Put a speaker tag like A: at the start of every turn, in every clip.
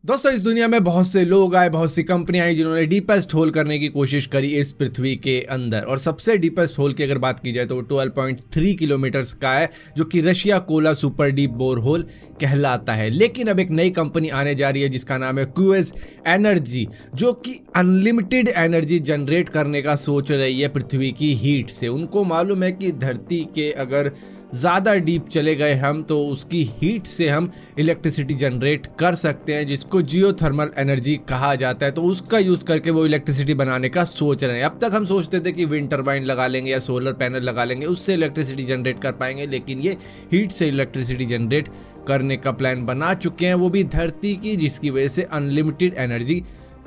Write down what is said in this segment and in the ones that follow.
A: दोस्तों, इस दुनिया में बहुत से लोग आए, बहुत सी कंपनियां आई जिन्होंने डीपेस्ट होल करने की कोशिश करी इस पृथ्वी के अंदर। और सबसे डीपेस्ट होल की अगर बात की जाए तो वो 12.3 किलोमीटर्स का है, जो कि Russia Kola super deep bore hole कहलाता है। लेकिन अब एक नई कंपनी आने जा रही है जिसका नाम है क्यूएस एनर्जी, जो कि अनलिमिटेड एनर्जी जनरेट करने का सोच रही है पृथ्वी की हीट से। उनको मालूम है कि धरती के अगर ज़्यादा डीप चले गए हम तो उसकी हीट से हम इलेक्ट्रिसिटी जनरेट कर सकते हैं, जिसको जियोथर्मल एनर्जी कहा जाता है। तो उसका यूज़ करके वो इलेक्ट्रिसिटी बनाने का सोच रहे हैं। अब तक हम सोचते थे कि विंड टर्बाइन लगा लेंगे या सोलर पैनल लगा लेंगे, उससे इलेक्ट्रिसिटी जनरेट कर पाएंगे, लेकिन ये हीट से इलेक्ट्रिसिटी जनरेट करने का प्लान बना चुके हैं, वो भी धरती की, जिसकी वजह से अनलिमिटेड एनर्जी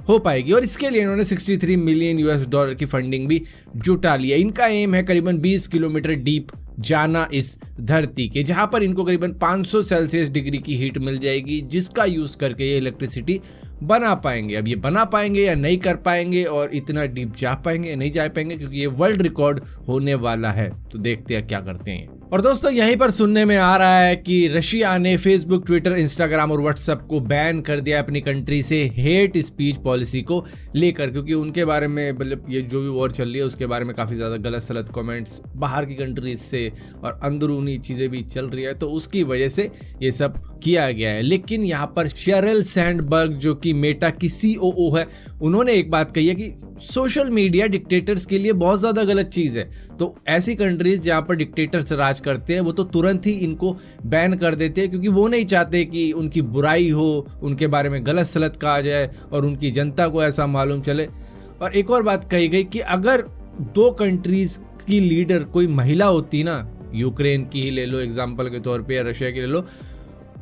A: हो पाएगी। और इसके लिए इन्होंने $63 मिलियन की फंडिंग भी जुटा लिया। इनका एम है करीबन 20 किलोमीटर डीप जाना इस धरती के, जहां पर इनको करीबन 500 सेल्सियस डिग्री की हीट मिल जाएगी, जिसका यूज करके ये इलेक्ट्रिसिटी बना पाएंगे। अब ये बना पाएंगे या नहीं कर पाएंगे, और इतना डीप जा पाएंगे या नहीं जा पाएंगे, क्योंकि ये वर्ल्ड रिकॉर्ड होने वाला है। तो देखते हैं क्या करते हैं। और दोस्तों, यहीं पर सुनने में आ रहा है कि रशिया ने फेसबुक, ट्विटर, इंस्टाग्राम और व्हाट्सएप को बैन कर दिया अपनी कंट्री से हेट स्पीच पॉलिसी को लेकर, क्योंकि उनके बारे में मतलब ये जो भी वॉर चल रही है उसके बारे में काफ़ी ज़्यादा गलत सलत कमेंट्स बाहर की कंट्रीज से और अंदरूनी चीज़ें भी चल रही है, तो उसकी वजह से ये सब किया गया है। लेकिन यहाँ पर शेरिल सैंडबर्ग, जो कि मेटा की COO है, उन्होंने एक बात कही है कि सोशल मीडिया डिक्टेटर्स के लिए बहुत ज़्यादा गलत चीज़ है। तो ऐसी कंट्रीज जहाँ पर डिक्टेटर्स राज करते हैं वो तो तुरंत ही इनको बैन कर देते हैं, क्योंकि वो नहीं चाहते कि उनकी बुराई हो, उनके बारे में गलत सलत कहा जाए और उनकी जनता को ऐसा मालूम चले। और एक और बात कही गई कि अगर दो कंट्रीज की लीडर कोई महिला होती ना, यूक्रेन की ही ले लो एग्जाम्पल के तौर पर या रशिया की ले लो,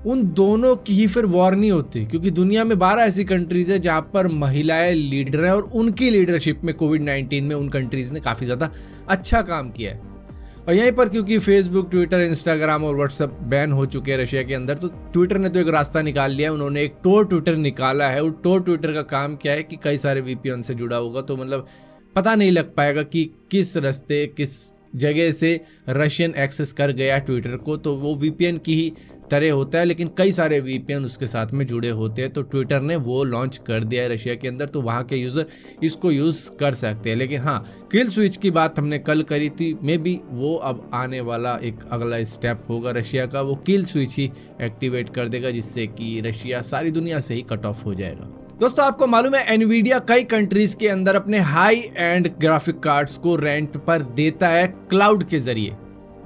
A: उन दोनों की ही फिर वॉर नहीं होती, क्योंकि दुनिया में 12 ऐसी कंट्रीज है जहाँ पर महिलाएं लीडर हैं, और उनकी लीडरशिप में कोविड-19 में उन कंट्रीज ने काफ़ी ज़्यादा अच्छा काम किया है। और यहीं पर क्योंकि फेसबुक, ट्विटर, इंस्टाग्राम और व्हाट्सएप बैन हो चुके हैं रशिया के अंदर, तो ट्विटर ने तो एक रास्ता निकाल लिया है। उन्होंने एक टोर ट्विटर निकाला है। वो टोर ट्विटर का काम क्या है कि कई सारे VPN से जुड़ा होगा, तो मतलब पता नहीं लग पाएगा कि किस रास्ते, किस जगह से रशियन एक्सेस कर गया ट्विटर को। तो वो VPN की ही तरह होता है, लेकिन कई सारे VPN उसके साथ में जुड़े होते हैं। तो ट्विटर ने वो लॉन्च कर दिया है रशिया के अंदर, तो वहाँ के यूज़र इसको यूज़ कर सकते हैं। लेकिन हाँ, किल स्विच की बात हमने कल करी थी, मे बी वो अब आने वाला एक अगला स्टेप होगा रशिया का। वो किल स्विच ही एक्टिवेट कर देगा, जिससे कि रशिया सारी दुनिया से ही कट ऑफ हो जाएगा। दोस्तों, आपको मालूम है एनवीडिया कई कंट्रीज के अंदर अपने हाई एंड ग्राफिक कार्ड्स को रेंट पर देता है क्लाउड के जरिए,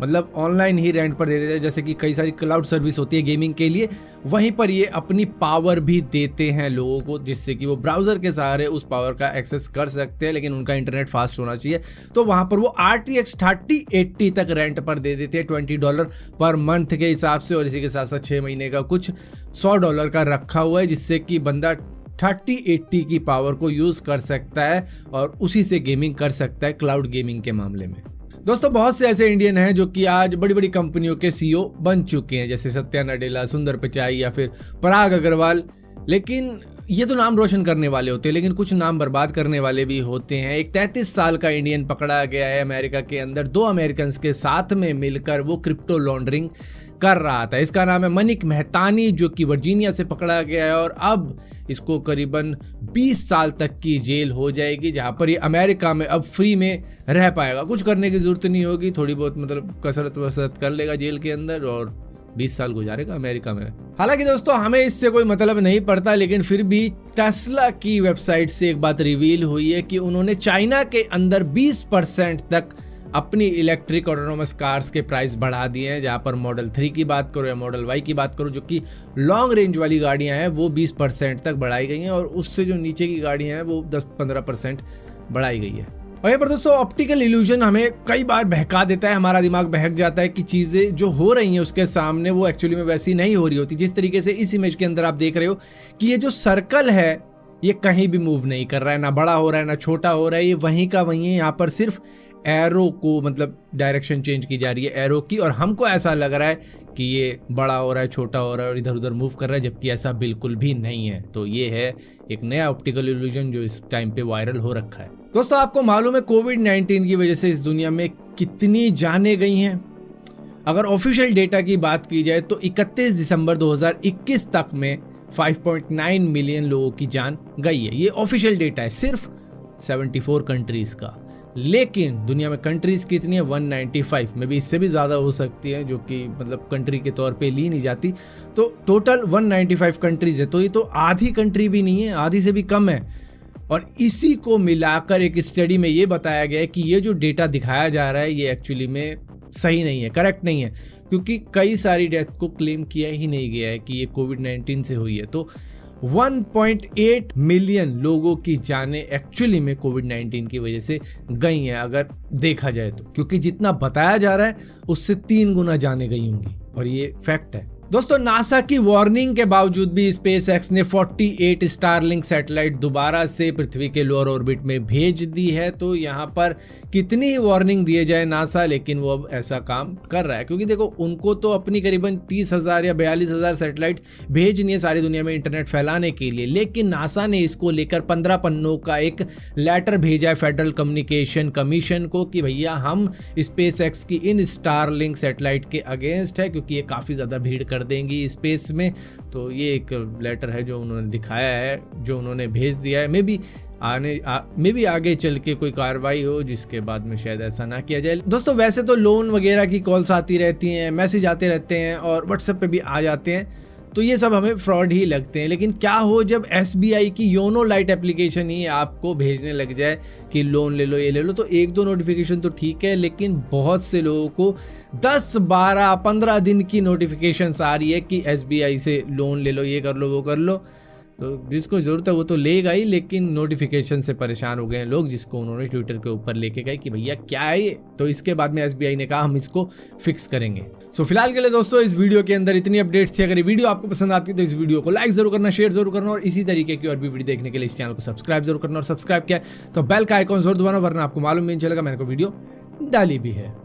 A: मतलब ऑनलाइन ही रेंट पर दे देते हैं। जैसे कि कई सारी क्लाउड सर्विस होती है गेमिंग के लिए, वहीं पर ये अपनी पावर भी देते हैं लोगों को, जिससे कि वो ब्राउजर के सहारे उस पावर का एक्सेस कर सकते हैं, लेकिन उनका इंटरनेट फास्ट होना चाहिए। तो वहाँ पर वो RTX 3080 तक रेंट पर दे देते हैं $20 पर मंथ के हिसाब से, और इसी के साथ साथ 6 महीने का कुछ $100 का रखा हुआ है, जिससे कि बंदा 3080 की पावर को यूज़ कर सकता है और उसी से गेमिंग कर सकता है क्लाउड गेमिंग के मामले में। दोस्तों, बहुत से ऐसे इंडियन हैं जो कि आज बड़ी बड़ी कंपनियों के CEO बन चुके हैं, जैसे सत्या नडेला, सुंदर पिचाई या फिर पराग अग्रवाल। लेकिन ये तो नाम रोशन करने वाले होते हैं, लेकिन कुछ नाम बर्बाद करने वाले भी होते हैं। एक 33 साल का इंडियन पकड़ा गया है अमेरिका के अंदर, 2 अमेरिकन के साथ में मिलकर वो क्रिप्टो लॉन्ड्रिंग कर रहा था। इसका नाम है मनिक मेहतानी, जो कि वर्जीनिया से पकड़ा गया है, और अब इसको करीबन 20 साल तक की जेल हो जाएगी, जहां पर ये अमेरिका में अब फ्री में रह पाएगा। कुछ करने की जरूरत नहीं होगी, थोड़ी बहुत मतलब कसरत वसरत कर लेगा जेल के अंदर और 20 साल गुजारेगा अमेरिका में। हालांकि दोस्तों, हमें इससे कोई मतलब नहीं पड़ता, लेकिन फिर भी टेस्ला की वेबसाइट से एक बात रिवील हुई है कि उन्होंने चाइना के अंदर 20% तक अपनी इलेक्ट्रिक ऑटोनोमस कार्स के प्राइस बढ़ा दिए हैं। जहाँ पर मॉडल 3 की बात करो या मॉडल Y की बात करो, जो कि लॉन्ग रेंज वाली गाड़ियाँ हैं, वो 20% तक बढ़ाई गई हैं, और उससे जो नीचे की गाड़ियाँ हैं वो 10-15% बढ़ाई गई है। और यहाँ पर दोस्तों, ऑप्टिकल इल्यूजन हमें कई बार बहका देता है, हमारा दिमाग बहक जाता है कि चीज़ें जो हो रही हैं उसके सामने वो एक्चुअली में वैसी नहीं हो रही होती। जिस तरीके से इस इमेज के अंदर आप देख रहे हो कि ये जो सर्कल है ये कहीं भी मूव नहीं कर रहा है, ना बड़ा हो रहा है ना छोटा हो रहा है, ये वहीं का वहीं है। यहाँ पर सिर्फ एरो को मतलब डायरेक्शन चेंज की जा रही है एरो की, और हमको ऐसा लग रहा है कि ये बड़ा हो रहा है, छोटा हो रहा है और इधर उधर मूव कर रहा है, जबकि ऐसा बिल्कुल भी नहीं है। तो ये है एक नया ऑप्टिकल इल्यूजन जो इस टाइम पे वायरल हो रखा है। दोस्तों, आपको मालूम है कोविड-19 की वजह से इस दुनिया में कितनी जानें गई हैं? अगर ऑफिशियल डेटा की बात की जाए तो 31 दिसंबर 2021 तक में 5.9 मिलियन लोगों की जान गई है। ये ऑफिशियल डेटा है सिर्फ 74 कंट्रीज का। लेकिन दुनिया में कंट्रीज कितनी है? 195 में भी, इससे भी ज़्यादा हो सकती है, जो कि मतलब कंट्री के तौर पे ली नहीं जाती। तो टोटल 195 कंट्रीज है, तो ये तो आधी कंट्री भी नहीं है, आधी से भी कम है। और इसी को मिलाकर एक स्टडी में ये बताया गया है कि ये जो डेटा दिखाया जा रहा है ये एक्चुअली में सही नहीं है, करेक्ट नहीं है, क्योंकि कई सारी डेथ को क्लेम किया ही नहीं गया है कि ये कोविड-19 से हुई है। तो 1.8 मिलियन लोगों की जानें एक्चुअली में कोविड-19 की वजह से गई हैं अगर देखा जाए तो, क्योंकि जितना बताया जा रहा है उससे 3 गुना जानें गई होंगी, और ये फैक्ट है। दोस्तों, नासा की वार्निंग के बावजूद भी स्पेस एक्स ने 48 स्टारलिंक सैटेलाइट दोबारा से पृथ्वी के लोअर ऑर्बिट में भेज दी है। तो यहाँ पर कितनी ही वार्निंग दिए जाए नासा, लेकिन वो अब ऐसा काम कर रहा है, क्योंकि देखो उनको तो अपनी करीबन 30,000 या 42,000 सैटेलाइट भेजनी है सारी दुनिया में इंटरनेट फैलाने के लिए। लेकिन नासा ने इसको लेकर 15 पन्नों का एक लेटर भेजा है फेडरल कम्युनिकेशन कमीशन को कि भैया हम स्पेस एक्स की इन स्टारलिंक सैटेलाइट के अगेंस्ट है, क्योंकि ये काफ़ी ज़्यादा भीड़ कर देंगी स्पेस में। तो ये एक लेटर है जो उन्होंने दिखाया है, जो उन्होंने भेज दिया है। मे बी आगे चल के कोई कार्रवाई हो जिसके बाद में शायद ऐसा ना किया जाए। दोस्तों, वैसे तो लोन वगैरह की कॉल्स आती रहती हैं, मैसेज आते रहते हैं और व्हाट्सएप पे भी आ जाते हैं, तो ये सब हमें फ्रॉड ही लगते हैं। लेकिन क्या हो जब SBI की योनो लाइट एप्लीकेशन ही आपको भेजने लग जाए कि लोन ले लो, ये ले लो, तो 1-2 नोटिफिकेशन तो ठीक है, लेकिन बहुत से लोगों को 10, 12, 15 दिन की नोटिफिकेशंस आ रही है कि SBI से लोन ले लो, ये कर लो, वो कर लो। तो जिसको ज़रूरत है वो तो लेगा ही, लेकिन नोटिफिकेशन से परेशान हो गए हैं लोग, जिसको उन्होंने ट्विटर के ऊपर लेके गए कि भैया क्या है ये। तो इसके बाद में SBI ने कहा हम इसको फिक्स करेंगे। सो फिलहाल के लिए दोस्तों इस वीडियो के अंदर इतनी अपडेट्स थी। अगर ये वीडियो आपको पसंद आती है तो इस वीडियो को लाइक जरूर करना, शेयर जरूर करना, और इसी तरीके की और भी वीडियो देखने के लिए इस चैनल को सब्सक्राइब जरूर करना। और सब्सक्राइब किया तो बेल का आइकॉन जरूर दबाना, वरना आपको मालूम नहीं चलेगा मैंने को वीडियो डाली भी है।